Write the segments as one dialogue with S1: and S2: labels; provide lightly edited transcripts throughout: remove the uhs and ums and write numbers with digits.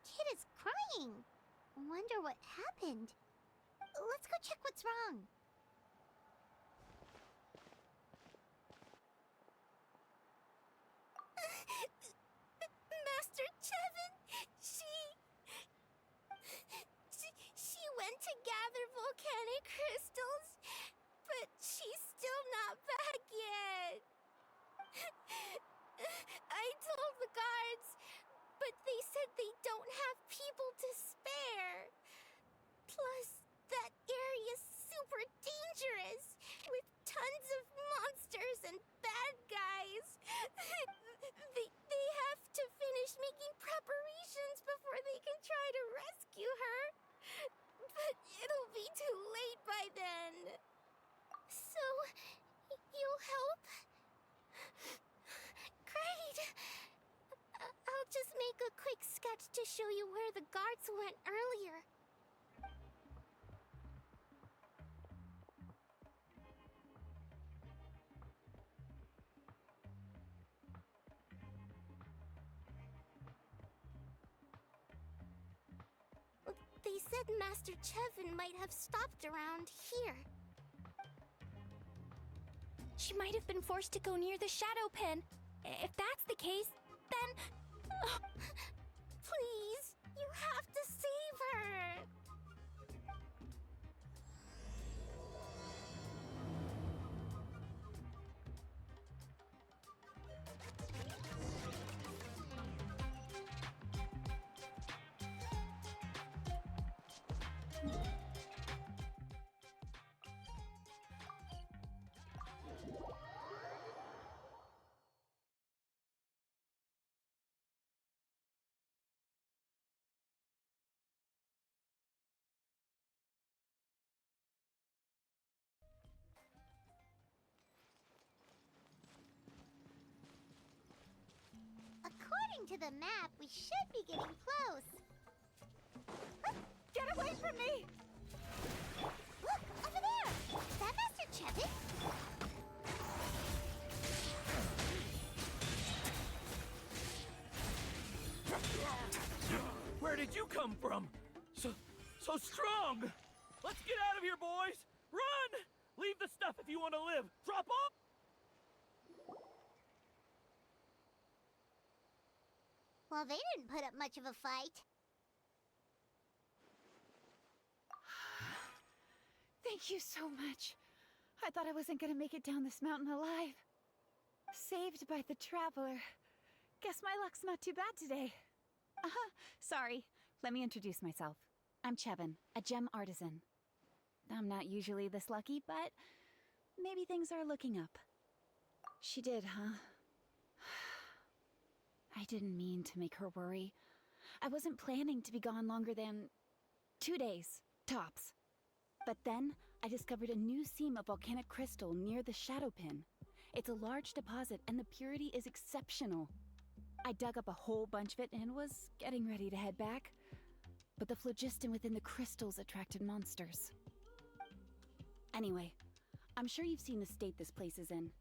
S1: kid is crying. Wonder what happened. Let's go check what's wrong. Master Chevin, she went to gather volcanic crystals, but she's still not back yet. I told the guards, but they said they don't have people to spare. Plus, that area's super dangerous, with tons of monsters and bad guys. They have to finish making preparations before they can try to rescue her. But it'll be too late by then. So, you'll help? Great! I'll just make a quick sketch to show you where the guards went earlier. They said Master Chevin might have stopped around here.
S2: She might have been forced to go near the shadow pen. If that's the case, then...
S1: Please, you have to save her! According to the map, we should be getting close.
S2: Get away from me!
S1: Look, over there! Is that Master Chevin?
S3: Where did you come from? So strong! Let's get out of here, boys! Run! Leave the stuff if you want to live! Drop off!
S1: Well, they didn't put up much of a fight.
S2: Thank you so much. I thought I wasn't gonna make it down this mountain alive. Saved by the Traveler. Guess my luck's not too bad today. Sorry. Let me introduce myself. I'm Chevin, a gem artisan. I'm not usually this lucky, but maybe things are looking up. She did, huh? I didn't mean to make her worry. I wasn't planning to be gone longer than 2 days, tops. But then, I discovered a new seam of volcanic crystal near the Shadow Pin. It's a large deposit, and the purity is exceptional. I dug up a whole bunch of it and was getting ready to head back. But the phlogiston within the crystals attracted monsters. Anyway, I'm sure you've seen the state this place is in.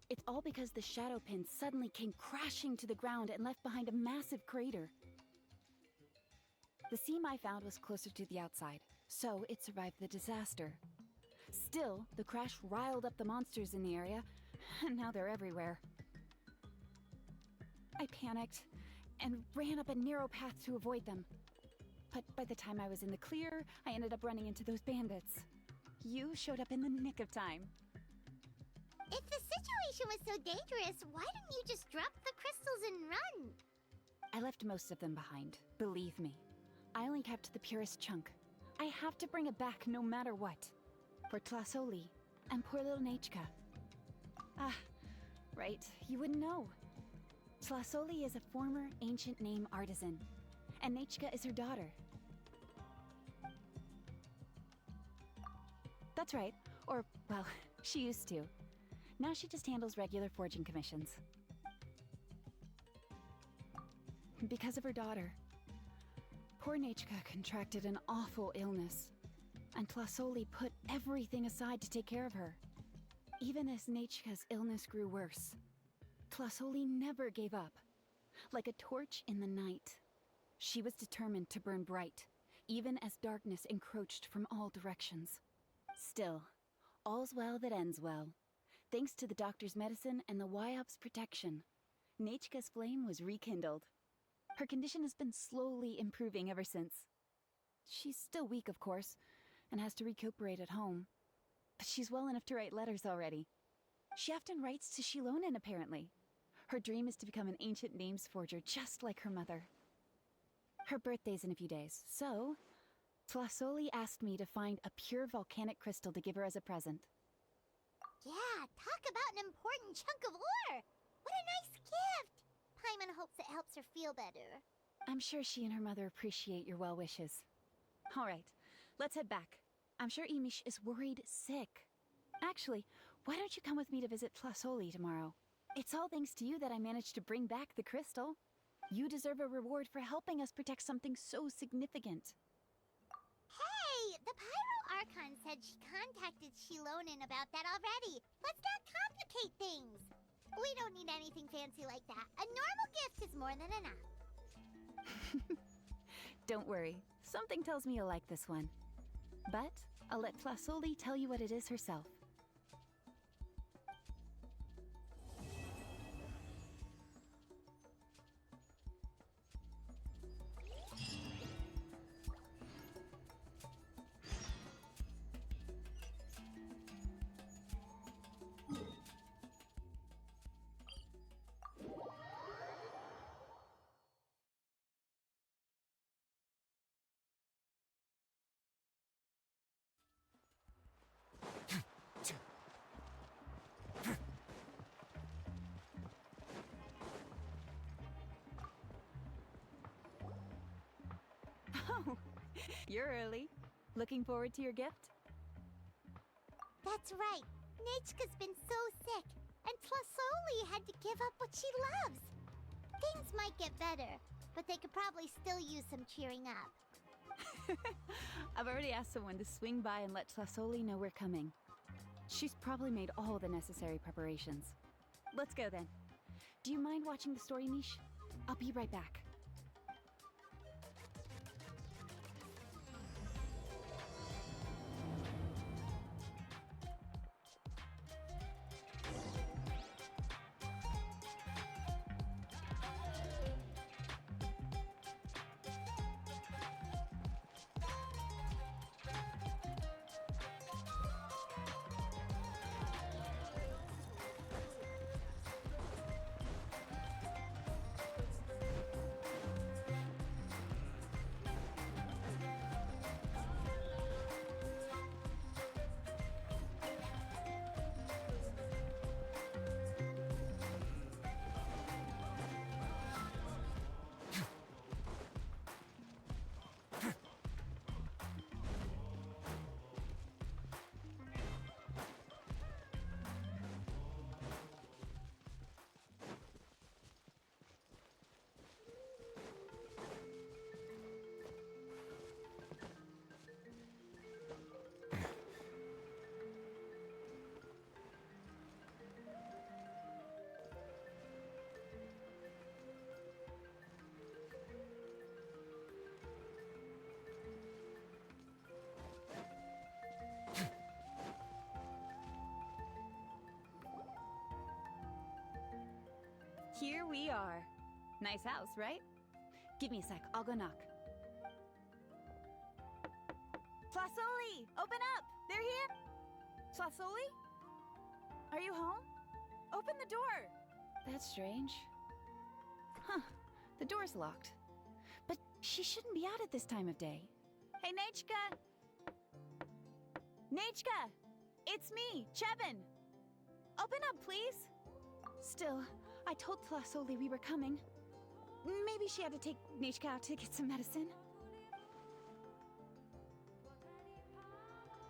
S2: It's all because the Shadow Pin suddenly came crashing to the ground and left behind a massive crater. The seam I found was closer to the outside, so it survived the disaster. Still, the crash riled up the monsters in the area, and now they're everywhere. I panicked and ran up a narrow path to avoid them. But by the time I was in the clear, I ended up running into those bandits. You showed up in the nick of time.
S1: If the situation was so dangerous, why didn't you just drop the crystals and run?
S2: I left most of them behind, believe me. I only kept the purest chunk. I have to bring it back no matter what. For Tlasoli and poor little Nechka. Ah, right, you wouldn't know. Tlasoli is a former ancient name artisan, and Nechka is her daughter. That's right, or, well, she used to. Now she just handles regular forging commissions. Because of her daughter. Poor Nechka contracted an awful illness, and Tlasoli put everything aside to take care of her. Even as Nechka's illness grew worse, Tlasoli never gave up. Like a torch in the night, She was determined to burn bright, even as darkness encroached from all directions. Still, all's well that ends well. Thanks to the doctor's medicine and the YOP's protection, Nechka's flame was rekindled. Her condition has been slowly improving ever since. She's still weak, of course, and has to recuperate at home. But she's well enough to write letters already. She often writes to Xilonen, apparently. Her dream is to become an ancient names forger just like her mother. Her birthday's in a few days, so Tlasoli asked me to find a pure volcanic crystal to give her as a present.
S1: Yeah, talk about an important chunk of ore! What a nice gift! Paimon hopes it helps her feel better.
S2: I'm sure she and her mother appreciate your well wishes. All right, let's head back. I'm sure Imish is worried sick. Actually, why don't you come with me to visit Tlasoli tomorrow? It's all thanks to you that I managed to bring back the crystal. You deserve a reward for helping us protect something so significant.
S1: Hey, the Pyro Archon said she contacted Xilonen about that already. Let's not complicate things. We don't need anything fancy like that. A normal gift is more than enough.
S2: Don't worry. Something tells me you'll like this one. But I'll let Tlasoli tell you what it is herself. Oh, you're early. Looking forward to your gift?
S1: That's right. Nechka's been so sick, and Tlasoli had to give up what she loves. Things might get better, but they could probably still use some cheering up.
S2: I've already asked someone to swing by and let Tlasoli know we're coming. She's probably made all the necessary preparations. Let's go then. Do you mind watching the story niche? I'll be right back. Here we are. Nice house, right? Give me a sec, I'll go knock. Tlasoli! Open up! They're here! Tlasoli? Are you home? Open the door! That's strange. Huh, the door's locked. But she shouldn't be out at this time of day. Hey, Nechka! Nechka! It's me, Chevin! Open up, please! Still, I told Tlasoli we were coming. Maybe she had to take Nechka out to get some medicine.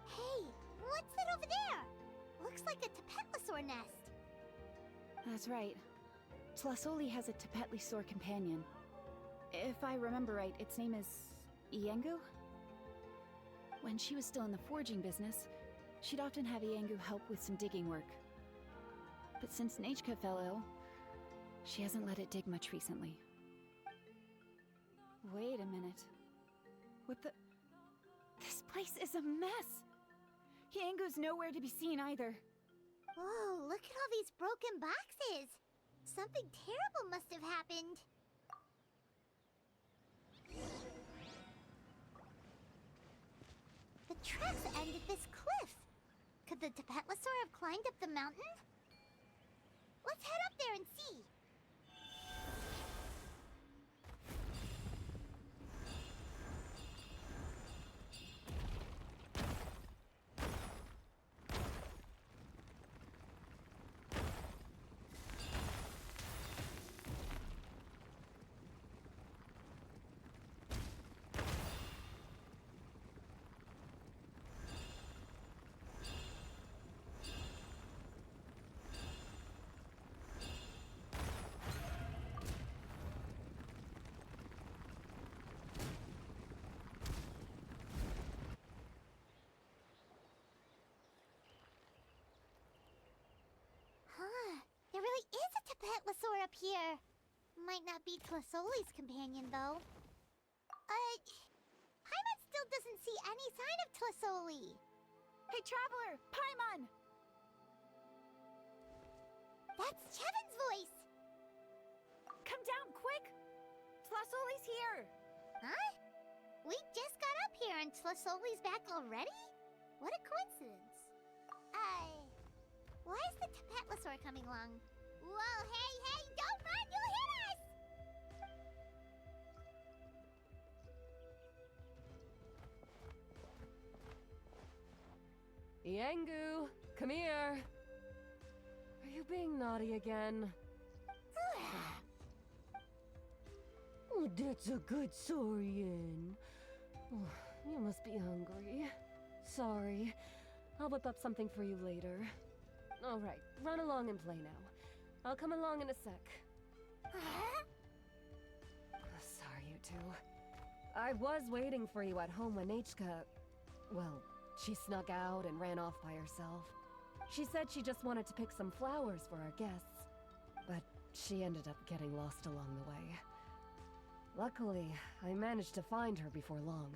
S1: Hey, what's that over there? Looks like a Tapetlosaur nest.
S2: That's right. Tlasoli has a Tapetlosaur companion. If I remember right, its name is Iengu? When she was still in the forging business, she'd often have Iengu help with some digging work. But since Nechka fell ill, she hasn't let it dig much recently. Wait a minute. What the... This place is a mess! Yangu's nowhere to be seen either.
S1: Whoa, look at all these broken boxes! Something terrible must have happened. The tracks end at this cliff. Could the Tapetlosaur have climbed up the mountain? Let's head up there and see. There really is a Tapetlosaur up here. Might not be Tlasoli's companion, though. Paimon still doesn't see any sign of Tlasoli.
S2: Hey, Traveler! Paimon!
S1: That's Chevin's voice!
S2: Come down, quick! Tlasoli's here!
S1: Huh? We just got up here and Tlasoli's back already? What a coincidence. Why is the Tapetlosaur coming along? Whoa, hey, don't run! You'll hit us!
S4: Yangu, come here. Are you being naughty again? Oh, that's a good Saurian. Oh, you must be hungry. Sorry. I'll whip up something for you later. All right, run along and play now. I'll come along in a sec. Sorry, you two. I was waiting for you at home when Hka... Well, she snuck out and ran off by herself. She said she just wanted to pick some flowers for our guests. But she ended up getting lost along the way. Luckily, I managed to find her before long.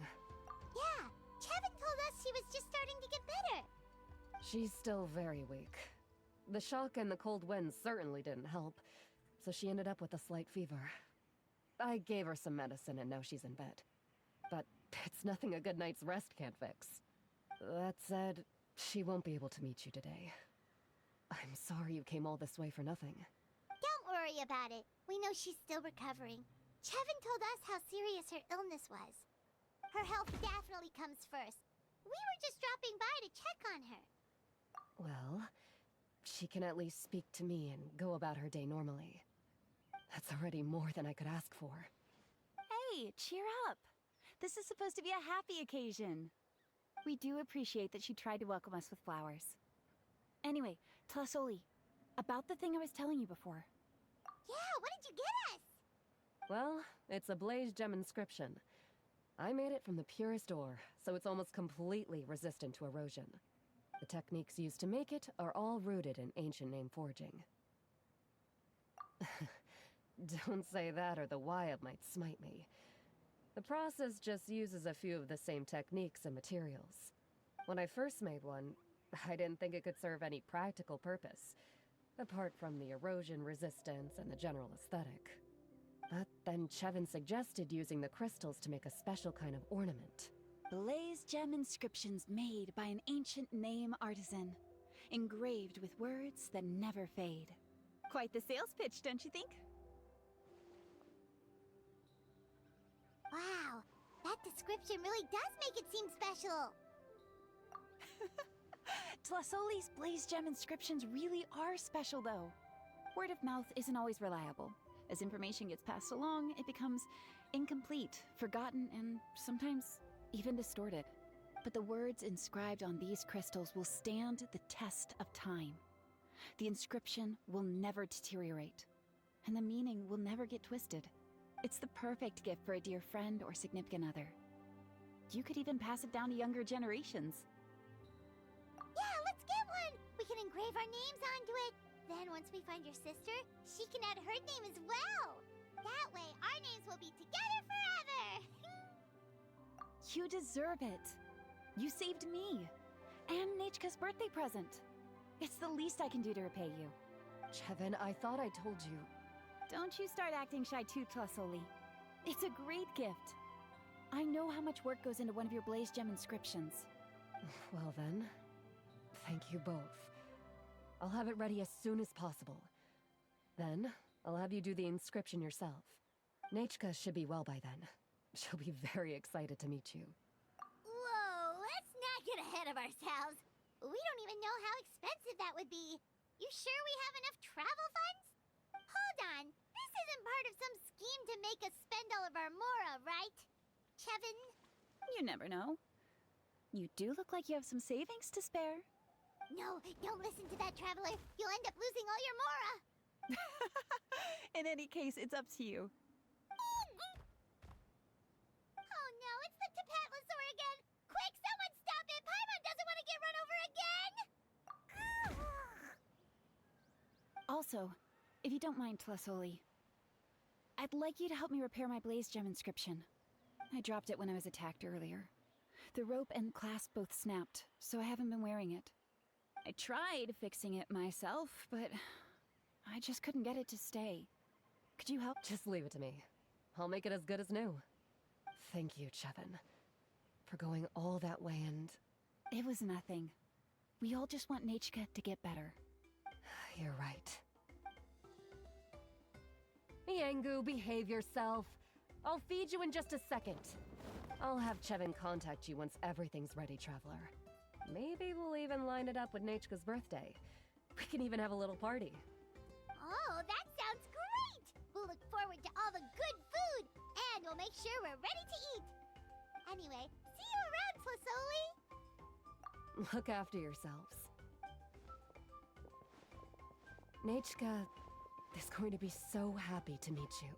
S1: Yeah, Chevin told us she was just starting to get better.
S4: She's still very weak. The shock and the cold winds certainly didn't help, so she ended up with a slight fever. I gave her some medicine and now she's in bed. But it's nothing a good night's rest can't fix. That said, she won't be able to meet you today. I'm sorry you came all this way for nothing.
S1: Don't worry about it. We know she's still recovering. Chevin told us how serious her illness was. Her health definitely comes first. We were just dropping by to check on her.
S4: Well, she can at least speak to me and go about her day normally. That's already more than I could ask for.
S2: Hey, cheer up! This is supposed to be a happy occasion. We do appreciate that she tried to welcome us with flowers. Anyway, Tlasoli, about the thing I was telling you before.
S1: Yeah, what did you get us?
S4: Well, it's a blaze gem inscription. I made it from the purest ore, so it's almost completely resistant to erosion. The techniques used to make it are all rooted in ancient name forging. Don't say that or the Wild might smite me. The process just uses a few of the same techniques and materials. When I first made one, I didn't think it could serve any practical purpose, apart from the erosion resistance and the general aesthetic. But then Chevin suggested using the crystals to make a special kind of ornament.
S2: Blaze gem inscriptions made by an ancient name artisan, engraved with words that never fade. Quite the sales pitch, don't you think?
S1: Wow, that description really does make it seem special.
S2: Tlasoli's blaze gem inscriptions really are special, though. Word of mouth isn't always reliable. As information gets passed along, it becomes incomplete, forgotten, and sometimes even distorted. But the words inscribed on these crystals will stand the test of time. The inscription will never deteriorate, and the meaning will never get twisted. It's the perfect gift for a dear friend or significant other. You could even pass it down to younger generations.
S1: Yeah, let's get one! We can engrave our names onto it. Then once we find your sister, she can add her name as well. That way, our names will be together forever!
S2: You deserve it. You saved me. And Nechka's birthday present. It's the least I can do to repay you.
S4: Chevin, I thought I told you.
S2: Don't you start acting shy too, Tlasoli. It's a great gift. I know how much work goes into one of your Blaze Gem inscriptions.
S4: Well then, thank you both. I'll have it ready as soon as possible. Then, I'll have you do the inscription yourself. Nechka should be well by then. She'll be very excited to meet you.
S1: Whoa, let's not get ahead of ourselves. We don't even know how expensive that would be. You sure we have enough travel funds? Hold on, this isn't part of some scheme to make us spend all of our mora, right? Chevin?
S2: You never know. You do look like you have some savings to spare.
S1: No, don't listen to that, traveler. You'll end up losing all your mora.
S2: In any case, it's up to you.
S1: Oh no, it's the Tapatlosaur again! Quick, someone stop it! Paimon doesn't want to get run over again!
S2: Also, if you don't mind, Tlasoli, I'd like you to help me repair my Blaze Gem inscription. I dropped it when I was attacked earlier. The rope and clasp both snapped, so I haven't been wearing it. I tried fixing it myself, but I just couldn't get it to stay. Could you help?
S4: Just leave it to me. I'll make it as good as new. Thank you, Chevin, for going all that way and...
S2: It was nothing. We all just want Nechka to get better.
S4: You're right. Yangu, behave yourself. I'll feed you in just a second. I'll have Chevin contact you once everything's ready, Traveler. Maybe we'll even line it up with Nechka's birthday. We can even have a little party.
S1: Oh, that sounds great! We'll look forward to all the good food, and we'll make sure we're ready to eat. Anyway, see you around, Tlasoli!
S4: Look after yourselves. Nechka is going to be so happy to meet you.